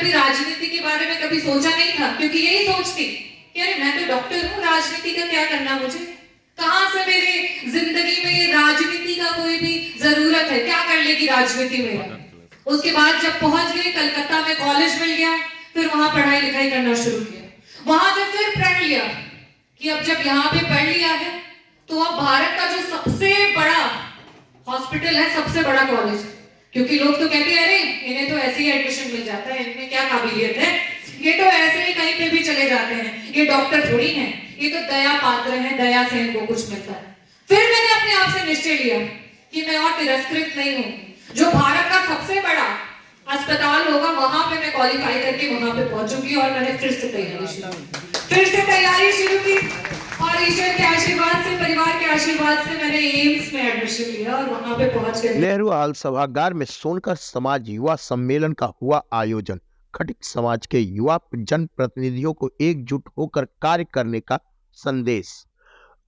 भी राजनीति के बारे में कभी सोचा नहीं था, क्योंकि यही सोचती कि अरे मैं तो डॉक्टर हूँ, राजनीति का क्या करना मुझे, कहां से मेरे जिंदगी में ये राजनीति का कोई भी जरूरत है, क्या कर लेगी राजनीति में। उसके बाद जब पहुंच गई कलकत्ता में, कॉलेज मिल गया, फिर वहां पढ़ाई लिखाई करना शुरू किया। वहां से फिर प्रण लिया कि अब जब यहाँ पे पढ़ लिया है तो अब भारत का जो सबसे बड़ा हॉस्पिटल है, सबसे बड़ा कॉलेज, क्योंकि लोग तो कहते हैं अरे इन्हें तो ऐसे ही एडमिशन मिल जाता है, इनमें क्या काबिलियत है, ये तो ऐसे ही कहीं पे भी चले जाते हैं, ये डॉक्टर थोड़ी हैं, ये तो दया पात्र हैं, दया से इनको कुछ मिलता है। फिर मैंने अपने आप से निश्चय लिया कि मैं और तिरस्कृत नहीं हूं, जो भारत का सबसे बड़ा अस्पताल होगा वहां पे मैं क्वालिफाई करके वहां पे पहुंचूंगी। और मैंने फिर से तैयारी शुरू की और ईश्वर के आशीर्वाद से, परिवार के आशीर्वाद से मैंने एम्स में एडमिशन लिया और वहां पे पहुंच गई। नेहरू हाल सभागार में सोनकर समाज युवा सम्मेलन का हुआ आयोजन। खटिक समाज के युवा जनप्रतिनिधियों को एकजुट होकर कार्य करने का संदेश।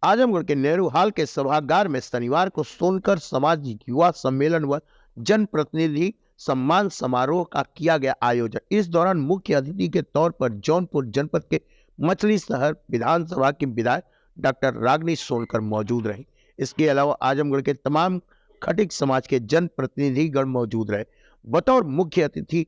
आजमगढ़ के नेहरू हाल के सभागार में शनिवार को सोनकर समाज युवा सम्मेलन व जनप्रतिनिधि सम्मान समारोह का किया गया आयोजन। इस दौरान मुख्य अतिथि के तौर पर जौनपुर जनपद के मछली शहर विधानसभा के विधायक डॉक्टर रागिनी सोनकर मौजूद रहे। इसके अलावा आजमगढ़ के तमाम खटिक समाज के जनप्रतिनिधिगण मौजूद रहे। बतौर मुख्य अतिथि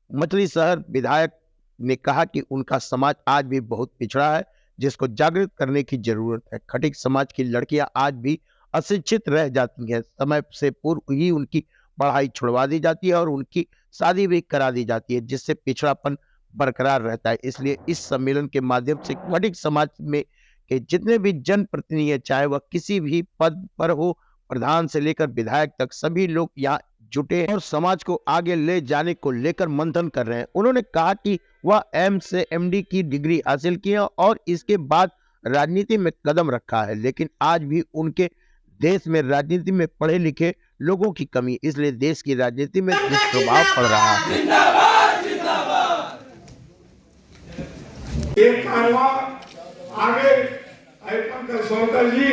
मछली शहर विधायक ने कहा कि उनका समाज आज भी बहुत पिछड़ा है, जिसको जागृत करने की जरूरत है। खटिक समाज की लड़कियां आज भी अशिक्षित रह जाती हैं, समय से पूर्व ही उनकी पढ़ाई छुड़वा दी जाती है और उनकी शादी भी करा दी जाती है, जिससे पिछड़ापन बरकरार रहता है। इसलिए इस सम्मेलन के माध्यम से खटिक समाज में के जितने भी जनप्रतिनिधि हैं, चाहे वह किसी भी पद पर हो, प्रधान से लेकर विधायक तक, सभी लोग यहाँ जुटे और समाज को आगे ले जाने को लेकर मंथन कर रहे हैं। उन्होंने कहा कि वह एम से एमडी की डिग्री हासिल की है और इसके बाद राजनीति में कदम रखा है, लेकिन आज भी उनके देश में राजनीति में पढ़े लिखे लोगों की कमी, इसलिए देश की राजनीति में दुष्प्रभाव पड़ रहा है। सोनकर जी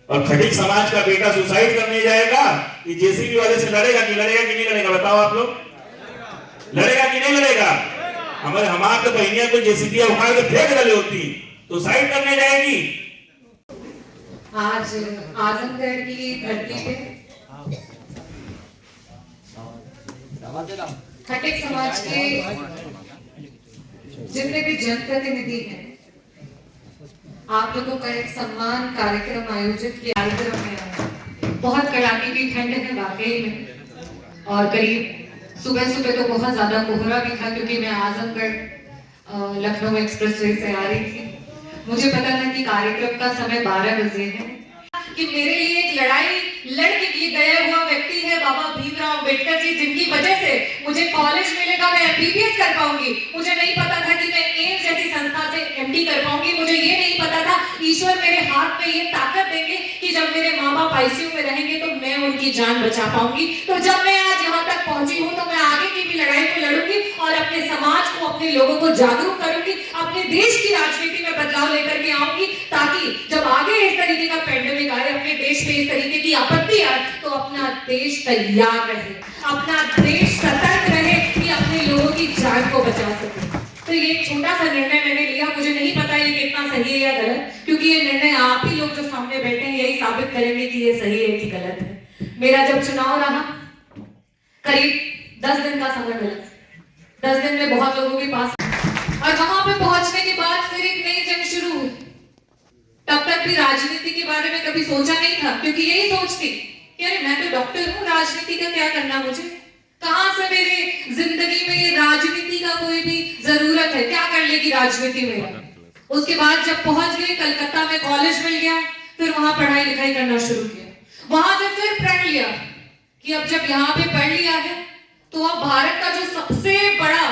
और खटिक समाज का बेटा सुसाइड करने जाएगा, ये जेसीबी वाले से लड़ेगा कि नहीं लड़ेगा, बताओ आप लोग, लड़ेगा कि नहीं लड़ेगा। हमारे तो बहनिया को जेसीबी उखाड़ के फेंक डाली होती, सुसाइड करने जाएगी। आज आजमगढ़ की धरती पे खटिक समाज के जितने भी जनप्रतिनिधि हैं, आप लोगों का एक सम्मान कार्यक्रम आयोजित किया। कार्यक्रम में बहुत कड़ाके की ठंड है वाकई में, और करीब सुबह तो बहुत ज्यादा कोहरा भी था, क्योंकि मैं आजमगढ़ लखनऊ एक्सप्रेसवे से आ रही थी। मुझे पता था कि कार्यक्रम का समय 12 बजे है, कि मेरे लिए एक लड़ाई लड़के की गया हुआ व्यक्ति है बाबा भीमराव अम्बेडकर जी, जिनकी वजह से मुझे कॉलेज मिलेगा, मैं एमबीबीएस कर पाऊंगी। मुझे नहीं पता था कि मैं एम्स जैसी संस्था से एमडी कर पाऊंगी। मुझे ये नहीं पता था ईश्वर मेरे हाथ में ये ताकत देंगे कि जब मेरे माँ बाप आईसीयू में रहेंगे तो मैं उनकी जान बचा पाऊंगी। तो जब मैं आज यहाँ तक पहुंची हूँ तो मैं आगे की भी लड़ाई को लड़ूंगी और अपने समाज को, अपने लोगों को जागरूक करूंगी, अपने देश की राजनीति में बदलाव लेकर के आऊंगी, ताकि जब आगे इस तरीके का पेंडेमिक आए, अपने देश में इस तरीके की आपत्ति आए, तो अपना देश तैयार रहे, अपना देश सतर्क रहे कि अपने लोगों की जान को बचा सके। तो ये एक छोटा सा निर्णय मैंने लिया। मुझे नहीं पता ये कितना सही है या गलत, क्योंकि ये निर्णय आप ही लोग जो सामने बैठे हैं यही साबित करेंगे कि ये सही है कि गलत है। मेरा जब चुनाव रहा, करीब 10 दिन का समय मिला। 10 दिन में बहुत लोगों के पास, और वहां पे पहुंचने के बाद फिर एक नई जंग शुरू हुई। तब तक भी राजनीति के बारे में कभी सोचा नहीं था, क्योंकि यही सोचती कि अरे मैं तो डॉक्टर हूँ, राजनीति का क्या करना मुझे, कहां से मेरे जिंदगी में ये राजनीति का कोई भी जरूरत है, क्या कर लेगी राजनीति में। उसके बाद जब पहुंच गई कलकत्ता में, कॉलेज मिल गया, फिर वहां पढ़ाई लिखाई करना शुरू किया। वहां से फिर प्रण लिया कि अब जब यहाँ पे पढ़ लिया है तो अब भारत का जो सबसे बड़ा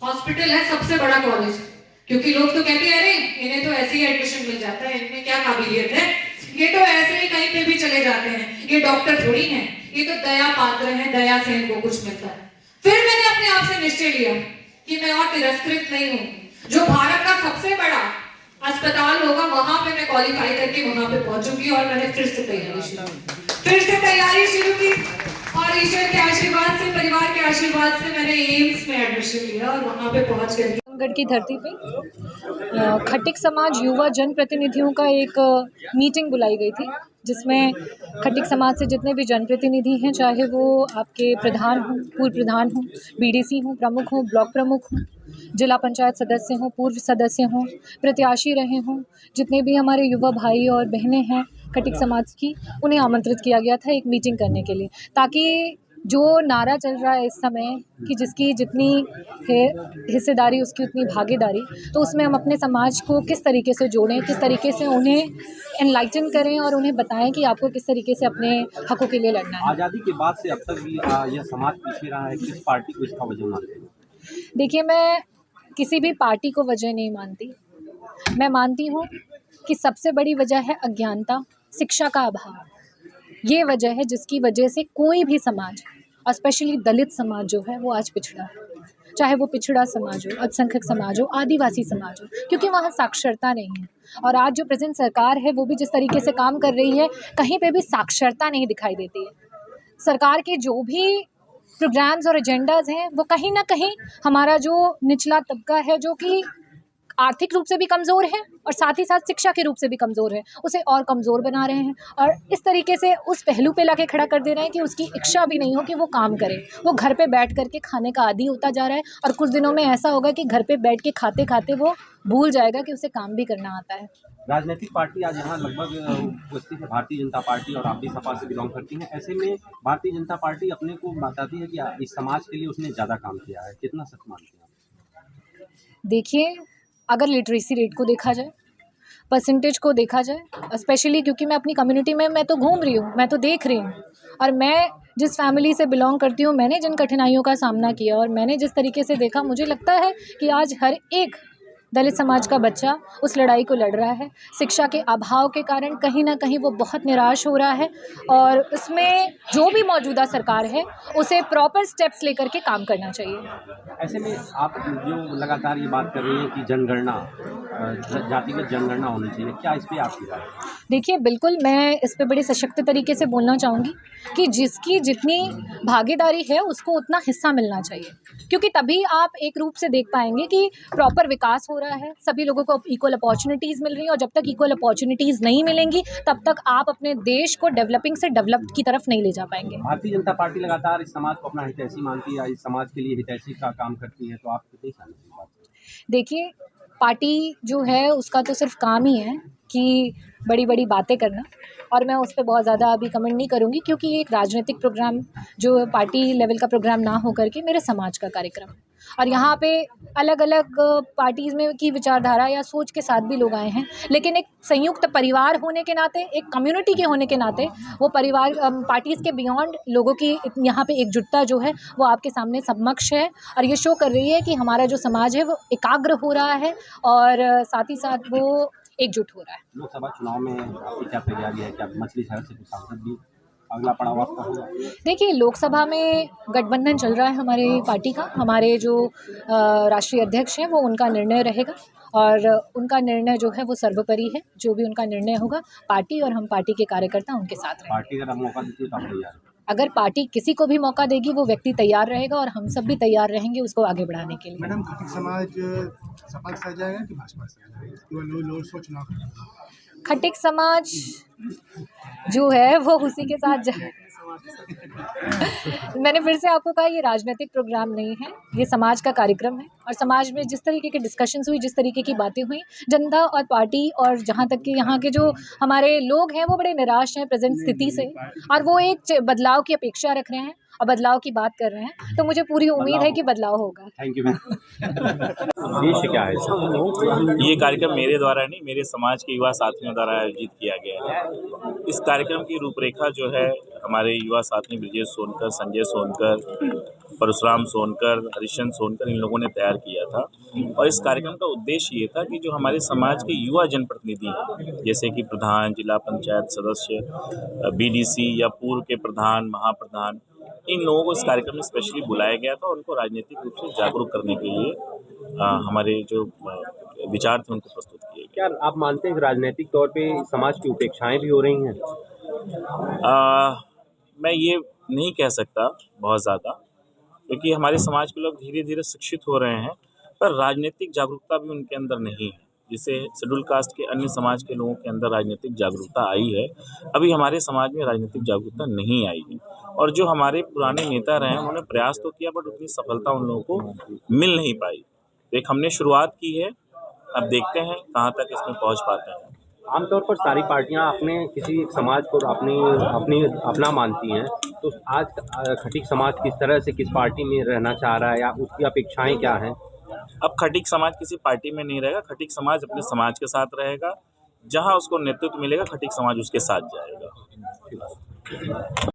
हॉस्पिटल है, सबसे बड़ा कॉलेज, क्योंकि लोग तो कहते हैं अरे इन्हें तो ऐसे ही एडमिशन मिल जाता है, इनमें क्या काबिलियत है, ये तो ऐसे ही कहीं पे भी चले जाते हैं, ये डॉक्टर थोड़ी हैं, ये तो दया पात्र हैं, दया से इनको कुछ मिलता है। फिर मैंने अपने आप से निश्चय लिया कि मैं और तिरस्कृत नहीं हूँ, जो भारत का सबसे बड़ा अस्पताल होगा वहां पे मैं क्वालिफाई करके वहां पे पहुंचूंगी। और मैंने फिर से तैयारी शुरू की और ईश्वर के आशीर्वाद से, परिवार के आशीर्वाद से मैंने एम्स में एडमिशन डायरेक्शन लिया और वहाँ पे पहुँच कर गढ़ की धरती पे खटिक समाज युवा जनप्रतिनिधियों का एक मीटिंग बुलाई गई थी, जिसमें खटिक समाज से जितने भी जनप्रतिनिधि हैं, चाहे वो आपके प्रधान हों, पूर्व प्रधान हों, बीडीसी हों, प्रमुख हों, ब्लॉक प्रमुख हों, जिला पंचायत सदस्य हों, पूर्व सदस्य हों, प्रत्याशी रहे हों, जितने भी हमारे युवा भाई और बहनें हैं खटिक समाज की, उन्हें आमंत्रित किया गया था एक मीटिंग करने के लिए, ताकि जो नारा चल रहा है इस समय कि जिसकी जितनी है हिस्सेदारी उसकी उतनी भागीदारी, तो उसमें हम अपने समाज को किस तरीके से जोड़ें, किस तरीके से उन्हें एनलाइटन करें और उन्हें बताएं कि आपको किस तरीके से अपने हकों के लिए लड़ना है। आज़ादी के बाद से अब तक भी यह समाज पीछे रहा है, किस पार्टी को इसका वजह मानते हैं? देखिए, मैं किसी भी पार्टी को वजह नहीं मानती। मैं मानती हूँ कि सबसे बड़ी वजह है अज्ञानता, शिक्षा का अभाव। ये वजह है जिसकी वजह से कोई भी समाज और स्पेशली दलित समाज जो है वो आज पिछड़ा है, चाहे वो पिछड़ा समाज हो, अल्पसंख्यक समाज हो, आदिवासी समाज हो, क्योंकि वहाँ साक्षरता नहीं है। और आज जो प्रेजेंट सरकार है वो भी जिस तरीके से काम कर रही है, कहीं पे भी साक्षरता नहीं दिखाई देती है। सरकार के जो भी प्रोग्राम्स और एजेंडाज हैं वो कहीं ना कहीं हमारा जो निचला तबका है, जो कि आर्थिक रूप से भी कमज़ोर है और साथ ही साथ शिक्षा के रूप से भी कमज़ोर है, उसे और कमज़ोर बना रहे हैं और इस तरीके से उस पहलू पे लाके खड़ा कर दे रहे हैं कि उसकी इच्छा भी नहीं हो कि वो काम करे। वो घर पे बैठ कर के खाने का आदी होता जा रहा है और कुछ दिनों में ऐसा होगा कि घर पे बैठ के खाते खाते वो भूल जाएगा कि उसे काम भी करना आता है। राजनीतिक पार्टी आज यहाँ लगभग उपस्थित है, भारतीय जनता पार्टी, और आप भी सपा से बिलोंग करती हैं। ऐसे में भारतीय जनता पार्टी अपने को बताती है कि इस समाज के लिए उसने ज़्यादा काम किया है, कितना सच मानते हैं? देखिए, अगर लिटरेसी रेट को देखा जाए, परसेंटेज को देखा जाए, स्पेशली क्योंकि मैं अपनी कम्युनिटी में मैं तो घूम रही हूँ, मैं तो देख रही हूँ, और मैं जिस फैमिली से बिलोंग करती हूँ, मैंने जिन कठिनाइयों का सामना किया और मैंने जिस तरीके से देखा, मुझे लगता है कि आज हर एक दलित समाज का बच्चा उस लड़ाई को लड़ रहा है। शिक्षा के अभाव के कारण कहीं ना कहीं वो बहुत निराश हो रहा है और उसमें जो भी मौजूदा सरकार है उसे प्रॉपर स्टेप्स लेकर के काम करना चाहिए। ऐसे में आप जो लगातार ये बात कर रही हैं कि जनगणना, जातिगत जनगणना होनी चाहिए, क्या इस पर आपकी राय है? देखिए, बिल्कुल मैं इस पे बड़े सशक्त तरीके से बोलना चाहूँगी कि जिसकी जितनी भागीदारी है उसको उतना हिस्सा मिलना चाहिए, क्योंकि तभी आप एक रूप से देख पाएंगे कि प्रॉपर विकास हो रहा है, सभी लोगों को इक्वल अपॉर्चुनिटीज़ मिल रही हैं, और जब तक इक्वल अपॉर्चुनिटीज़ नहीं मिलेंगी तब तक आप अपने देश को डेवलपिंग से डेवलप्ड की तरफ नहीं ले जा पाएंगे। भारतीय जनता पार्टी लगातार इस समाज को अपना हितैषी मानती है, इस समाज के लिए हितैषी का काम करती है, तो आप कितनी सहमत हैं इस बात से? देखिए, पार्टी जो है उसका तो सिर्फ काम ही है कि बड़ी बड़ी बातें करना, और मैं उस पर बहुत ज़्यादा अभी कमेंट नहीं करूँगी, क्योंकि ये एक राजनीतिक प्रोग्राम जो पार्टी लेवल का प्रोग्राम ना हो करके मेरे समाज का कार्यक्रम है, और यहाँ पे अलग अलग पार्टीज़ में की विचारधारा या सोच के साथ भी लोग आए हैं, लेकिन एक संयुक्त परिवार होने के नाते, एक कम्युनिटी के होने के नाते, वो परिवार पार्टीज़ के बियॉन्ड लोगों की यहाँ पे एकजुटता जो है वो आपके सामने समक्ष है, और ये शो कर रही है कि हमारा जो समाज है वो एकाग्र हो रहा है और साथ ही साथ वो एकजुट हो रहा है। लोकसभा चुनाव में आपकी क्या तैयारी है? क्या मछली शहर से कुछ सांसद भी अगला पड़ाव आपका होगा? देखिए, लोकसभा में गठबंधन चल रहा है हमारी पार्टी का, हमारे जो राष्ट्रीय अध्यक्ष हैं वो उनका निर्णय रहेगा, और उनका निर्णय जो है वो सर्वोपरि है। जो भी उनका निर्णय होगा, पार्टी और हम पार्टी के कार्यकर्ता उनके साथ रहेंगे। पार्टी अगर मौका देती है तो आप तैयार हैं? अगर पार्टी किसी को भी मौका देगी वो व्यक्ति तैयार रहेगा, और हम सब भी तैयार रहेंगे उसको आगे बढ़ाने के लिए। मैडम, खटिक समाज सपा के साथ जाएगा कि भाजपा से जाएगा? लोग सोच चुनाव खटिक समाज जो है वो उसी के साथ मैंने फिर से आपको कहा, ये राजनीतिक प्रोग्राम नहीं है, ये समाज का कार्यक्रम है, और समाज में जिस तरीके के डिस्कशंस हुई, जिस तरीके की बातें हुई, जनता और पार्टी और जहाँ तक कि यहाँ के जो हमारे लोग हैं वो बड़े निराश हैं प्रेजेंट स्थिति से, और वो एक बदलाव की अपेक्षा रख रहे हैं और बदलाव की बात कर रहे हैं, तो मुझे पूरी उम्मीद है कि बदलाव होगा। Thank you ma'am. उद्देश्य क्या है? ये कार्यक्रम मेरे द्वारा नहीं, मेरे समाज के युवा साथियों द्वारा आयोजित किया गया है। इस कार्यक्रम की रूपरेखा जो है हमारे युवा साथी ब्रजेश सोनकर, संजय सोनकर, परशुराम सोनकर, हरिश्चंद्र सोनकर, इन लोगों ने तैयार किया था, और इस कार्यक्रम का उद्देश्य ये था कि जो हमारे समाज के युवा जनप्रतिनिधि हैं, जैसे कि प्रधान, जिला पंचायत सदस्य, बीडीसी या पूर्व के प्रधान, महाप्रधान, इन लोगों को इस कार्यक्रम में स्पेशली बुलाया गया था, और उनको राजनीतिक रूप से जागरूक करने के लिए हमारे जो विचार थे उनको प्रस्तुत किए गए। क्या आप मानते हैं कि राजनीतिक तौर पे समाज की उपेक्षाएं भी हो रही हैं? मैं ये नहीं कह सकता बहुत ज़्यादा, क्योंकि हमारे समाज के लोग धीरे धीरे शिक्षित हो रहे हैं, पर राजनीतिक जागरूकता भी उनके अंदर नहीं है। जिसे शेड्यूल कास्ट के अन्य समाज के लोगों के अंदर राजनीतिक जागरूकता आई है, अभी हमारे समाज में राजनीतिक जागरूकता नहीं आई है। और जो हमारे पुराने नेता रहे हैं, उन्होंने प्रयास तो किया, बट उतनी सफलता उन लोगों को मिल नहीं पाई। एक हमने शुरुआत की है, अब देखते हैं कहाँ तक इसमें पहुँच पाते हैं। आमतौर पर सारी पार्टियां अपने किसी एक समाज को अपना मानती हैं, तो आज खटीक समाज किस तरह से किस पार्टी में रहना चाह रहा है या उसकी अपेक्षाएं क्या हैं? अब खटीक समाज किसी पार्टी में नहीं रहेगा, खटीक समाज अपने समाज के साथ रहेगा। जहां उसको नेतृत्व मिलेगा, खटीक समाज उसके साथ जाएगा।